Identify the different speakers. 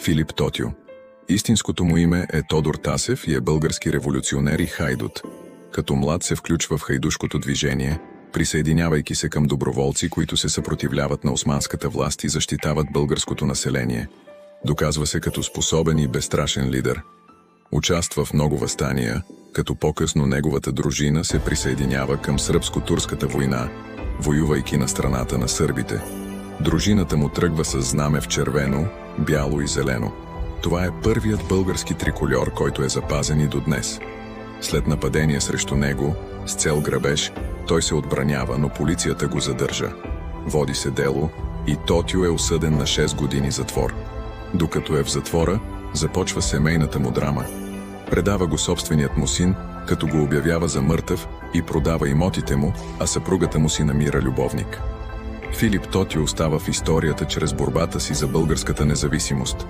Speaker 1: Филип Тотю. Истинското му име е Тодор Тасев и е български революционер и хайдут. Като млад се включва в хайдушкото движение, присъединявайки се към доброволци, които се съпротивляват на османската власт и защитават българското население. Доказва се като способен и безстрашен лидер. Участва в много въстания, като по-късно неговата дружина се присъединява към сръбско-турската война, воювайки на страната на сърбите. Дружината му тръгва с знаме в червено, бяло и зелено. Това е първият български трикольор, който е запазен и до днес. След нападение срещу него, с цел грабеж, той се отбранява, но полицията го задържа. Води се дело и Тотю е осъден на 6 години затвор. Докато е в затвора, започва семейната му драма. Предава го собственият му син, като го обявява за мъртъв и продава имотите му, а съпругата му си намира любовник. Филип Тотю остава в историята чрез борбата си за българската независимост.